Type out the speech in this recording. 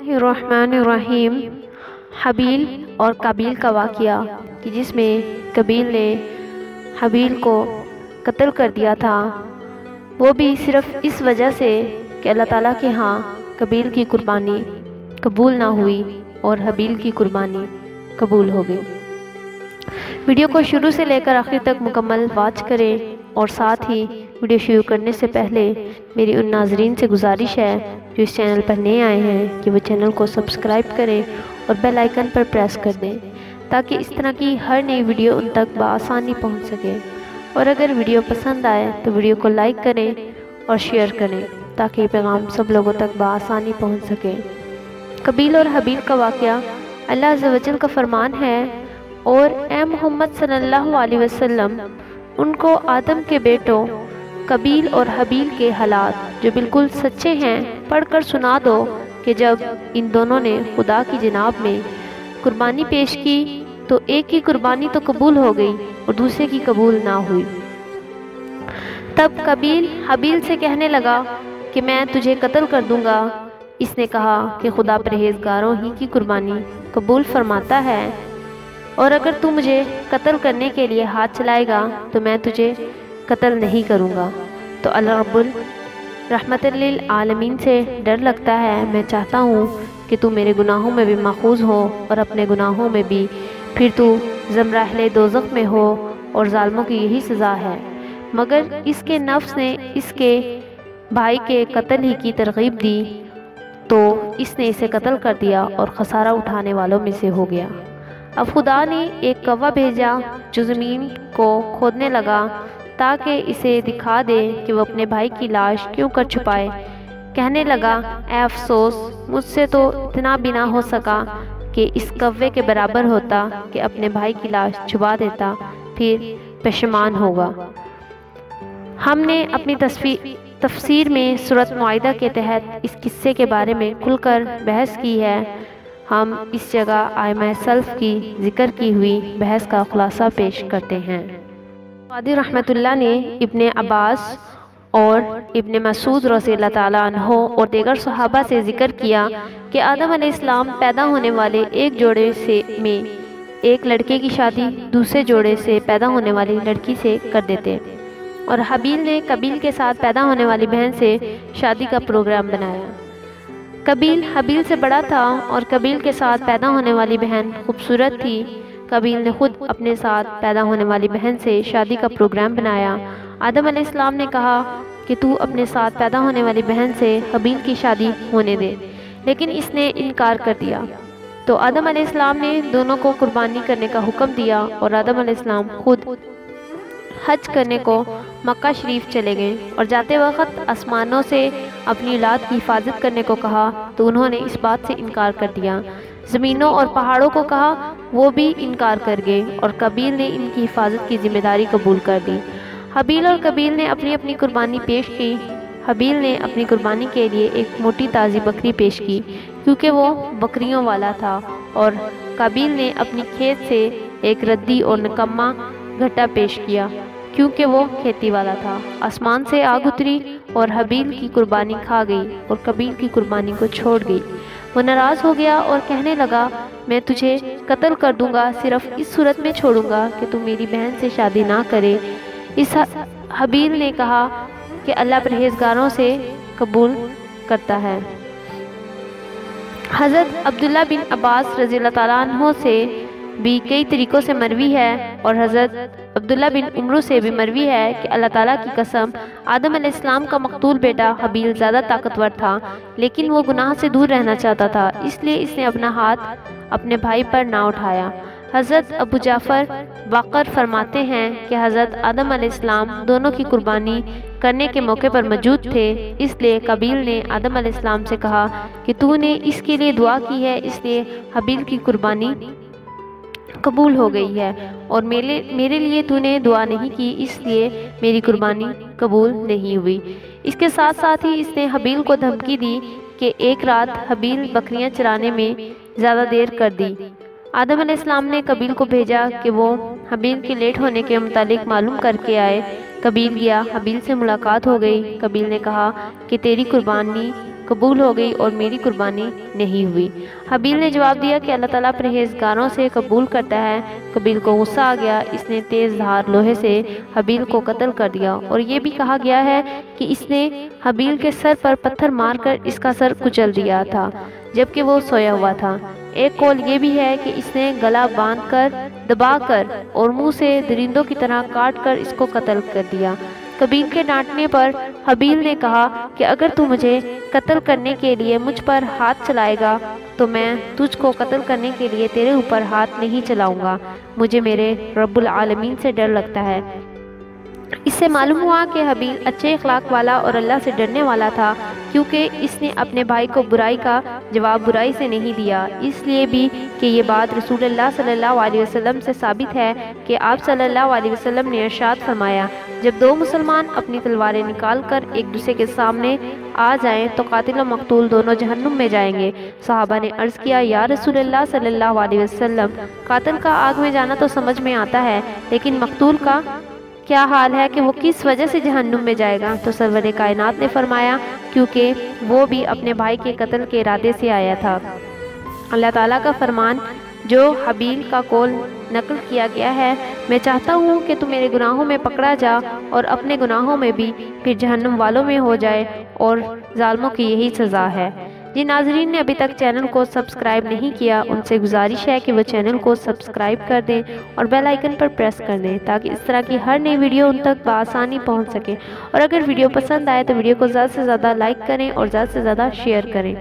الرحمن الرحیم۔ حابیل اور قابیل کا واقعہ کہ جس میں قابیل نے حابیل کو قتل کر دیا تھا، وہ بھی صرف اس وجہ سے کہ اللہ تعالیٰ کے ہاں قابیل کی قربانی قبول نہ ہوئی اور حابیل کی قربانی قبول ہو گئی۔ ویڈیو کو شروع سے لے کر آخر تک مکمل واچ کریں، اور ساتھ ہی ویڈیو شروع کرنے سے پہلے میری ان ناظرین سے گزارش ہے جو اس چینل پر نئے آئے ہیں کہ وہ چینل کو سبسکرائب کریں اور بیل آئیکن پر پریس کر دیں تاکہ اس طرح کی ہر نئی ویڈیو ان تک بآسانی پہنچ سکے، اور اگر ویڈیو پسند آئے تو ویڈیو کو لائک کریں اور شیئر کریں تاکہ یہ پیغام سب لوگوں تک بآسانی پہنچ سکے۔ قابیل اور حابیل کا واقعہ اللہ عز و جل کا فرمان ہے، اور اے محمد صلی اللہ علیہ وسلم ان کو آدم کے بیٹوں قابیل اور حابیل کے حالات جو بالکل سچے ہیں پڑھ کر سنا دو کہ جب ان دونوں نے خدا کی جناب میں قربانی پیش کی تو ایک کی قربانی تو قبول ہو گئی اور دوسرے کی قبول نہ ہوئی۔ تب قابیل حابیل سے کہنے لگا کہ میں تجھے قتل کر دوں گا۔ اس نے کہا کہ خدا پرہیزگاروں ہی کی قربانی قبول فرماتا ہے، اور اگر تو مجھے قتل کرنے کے لیے ہاتھ چلائے گا تو میں تجھے قتل نہیں کروں گا۔ تو اللہ رب الرحمت للعالمین سے ڈر لگتا ہے، میں چاہتا ہوں کہ تو میرے گناہوں میں بھی ماخوذ ہو اور اپنے گناہوں میں بھی، پھر تو زمرہل دوزخ میں ہو، اور ظالموں کی یہی سزا ہے۔ مگر اس کے نفس نے اس کے بھائی کے قتل ہی کی ترغیب دی تو اس نے اسے قتل کر دیا اور خسارہ اٹھانے والوں میں سے ہو گیا۔ اب خدا نے ایک کوا بھیجا جو زمین کو کھودنے لگا تاکہ اسے دکھا دے کہ وہ اپنے بھائی کی لاش کیوں کر چھپائے۔ کہنے لگا، اے افسوس، مجھ سے تو اتنا بھی نہ ہو سکا کہ اس کوے کے برابر ہوتا کہ اپنے بھائی کی لاش چھپا دیتا، پھر پشیمان ہوگا۔ ہم نے اپنی تفسیر میں سورۃ مائدہ کے تحت اس قصے کے بارے میں کھل کر بحث کی ہے۔ ہم اس جگہ ائمہ سلف کی ذکر کی ہوئی بحث کا خلاصہ پیش کرتے ہیں۔ قاضی رحمت اللہ نے ابن عباس اور ابن مسعود رضی اللہ تعالیٰ عنہ اور دیگر صحابہ سے ذکر کیا کہ آدم علیہ السلام پیدا ہونے والے ایک جوڑے میں ایک لڑکے کی شادی دوسرے جوڑے سے پیدا ہونے والی لڑکی سے کر دیتے، اور حابیل نے قابیل کے ساتھ پیدا ہونے والی بہن سے شادی کا پروگرام بنایا۔ قابیل حابیل سے بڑا تھا اور قابیل کے ساتھ پیدا ہونے والی بہن خوبصورت تھی۔ قابیل نے خود اپنے ساتھ پیدا ہونے والی بہن سے شادی کا پروگرام بنایا۔ آدم علیہ السلام نے کہا کہ تو اپنے ساتھ پیدا ہونے والی بہن سے حابیل کی شادی ہونے دے، لیکن اس نے انکار کر دیا۔ تو آدم علیہ السلام نے دونوں کو قربانی کرنے کا حکم دیا، اور آدم علیہ السلام خود حج کرنے کو مکہ شریف چلے گئے، اور جاتے وقت آسمانوں سے اپنی اولاد کی حفاظت کرنے کو کہا تو انہوں نے اس بات سے انکار کر دیا۔ زمینوں اور پہاڑوں کو کہا، وہ بھی انکار کر گئے، اور قابیل نے ان کی حفاظت کی ذمہ داری قبول کر دی۔ حابیل اور قابیل نے اپنی اپنی قربانی پیش کی۔ حابیل نے اپنی قربانی کے لیے ایک موٹی تازی بکری پیش کی کیونکہ وہ بکریوں والا تھا، اور قابیل نے اپنی کھیت سے ایک ردی اور نکما گھٹا پیش کیا کیونکہ وہ کھیتی والا تھا۔ آسمان سے آگ اتری اور حابیل کی قربانی کھا گئی اور قابیل کی قربانی کو چھوڑ گئی۔ وہ ناراض ہو گیا اور کہنے لگا، میں تجھے قتل کر دوں گا، صرف اس صورت میں چھوڑوں گا کہ تم میری بہن سے شادی نہ کرے۔ اس حابیل نے کہا کہ اللہ پرہیزگاروں سے قبول کرتا ہے۔ حضرت عبداللہ بن عباس رضی اللہ تعالیٰ عنہ سے بھی کئی طریقوں سے مروی ہے، اور حضرت عبداللہ بن عمرو سے بھی مروی ہے کہ اللہ تعالیٰ کی قسم، آدم علیہ السلام کا مقتول بیٹا حابیل زیادہ طاقتور تھا، لیکن وہ گناہ سے دور رہنا چاہتا تھا، اس لیے اس نے اپنا ہاتھ اپنے بھائی پر نہ اٹھایا۔ حضرت ابو جعفر باقر فرماتے ہیں کہ حضرت آدم علیہ السلام دونوں کی قربانی کرنے کے موقع پر موجود تھے، اس لیے قابیل نے آدم علیہ السلام سے کہا کہ تو نے اس کے لیے دعا کی ہے، اس لیے حابیل کی قربانی قبول ہو گئی ہے، اور میرے لیے تو نے دعا نہیں کی، اس لیے میری قربانی قبول نہیں ہوئی۔ اس کے ساتھ ساتھ ہی اس نے حابیل کو دھمکی دی کہ ایک رات حابیل بکریاں چرانے میں زیادہ دیر کر دی۔ آدم علیہ السلام نے قابیل کو بھیجا کہ وہ حابیل کے لیٹ ہونے کے متعلق معلوم کر کے آئے۔ قابیل گیا، حابیل سے ملاقات ہو گئی۔ قابیل نے کہا کہ تیری قربانی قبول ہو گئی اور میری قربانی نہیں ہوئی۔ حابیل نے جواب دیا کہ اللہ تعالیٰ پرہیزگاروں سے قبول کرتا ہے۔ قابیل کو غصہ آ گیا، اس نے تیز دھار لوہے سے حابیل کو قتل کر دیا، اور یہ بھی کہا گیا ہے کہ اس نے حابیل کے سر پر پتھر مار کر اس کا سر کچل دیا تھا جبکہ وہ سویا ہوا تھا۔ ایک قول یہ بھی ہے کہ اس نے گلا باندھ کر، دبا کر اور منہ سے درندوں کی طرح کاٹ کر اس کو قتل کر دیا۔ قابیل کے ڈانٹنے پر حابیل نے کہا کہ اگر تو مجھے قتل کرنے کے لیے مجھ پر ہاتھ چلائے گا تو میں تجھ کو قتل کرنے کے لیے تیرے اوپر ہاتھ نہیں چلاؤں گا، مجھے میرے رب العالمین سے ڈر لگتا ہے۔ اس سے معلوم ہوا کہ حابیل اچھے اخلاق والا اور اللہ سے ڈرنے والا تھا، کیونکہ اس نے اپنے بھائی کو برائی کا جواب برائی سے نہیں دیا۔ اس لیے بھی کہ یہ بات رسول اللہ صلی اللہ علیہ وسلم سے ثابت ہے کہ آپ صلی اللہ علیہ وسلم نے ارشاد فرمایا، جب دو مسلمان اپنی تلواریں نکال کر ایک دوسرے کے سامنے آ جائیں تو قاتل و مقتول دونوں جہنم میں جائیں گے۔ صحابہ نے عرض کیا، یا رسول اللہ صلی اللہ علیہ وسلم، قاتل کا آگ میں جانا تو سمجھ میں آتا ہے، لیکن مقتول کا کیا حال ہے کہ وہ کس وجہ سے جہنم میں جائے گا؟ تو سرور کائنات نے فرمایا، کیونکہ وہ بھی اپنے بھائی کے قتل کے ارادے سے آیا تھا۔ اللہ تعالیٰ کا فرمان جو حابیل کا قول نقل کیا گیا ہے، میں چاہتا ہوں کہ تو میرے گناہوں میں پکڑا جا اور اپنے گناہوں میں بھی، پھر جہنم والوں میں ہو جائے، اور ظالموں کی یہی سزا ہے۔ جن ناظرین نے ابھی تک چینل کو سبسکرائب نہیں کیا، ان سے گزارش ہے کہ وہ چینل کو سبسکرائب کر دیں اور بیل آئیکن پر پریس کر دیں تاکہ اس طرح کی ہر نئی ویڈیو ان تک بآسانی پہنچ سکے، اور اگر ویڈیو پسند آئے تو ویڈیو کو زیادہ سے زیادہ لائک کریں اور زیادہ سے زیادہ شیئر کریں۔